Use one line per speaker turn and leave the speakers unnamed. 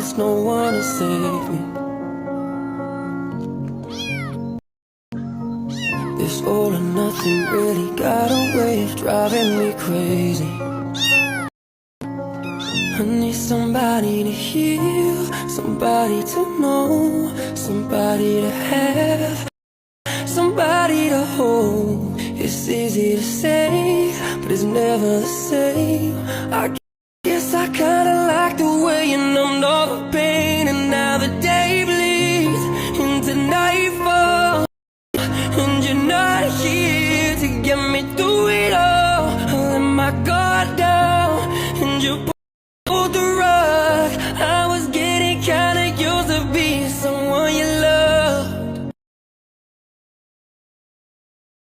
there's no one to save me. This all or nothing really got a way of driving me crazy. I need somebody to heal, somebody to know, somebody to have, somebody to hold. It's easy to say, but it's never the same. I guess I kinda like the way you numbed all the pain. And now the day bleeds into nightfall, and you're not here to get me through it all. I let my guard down,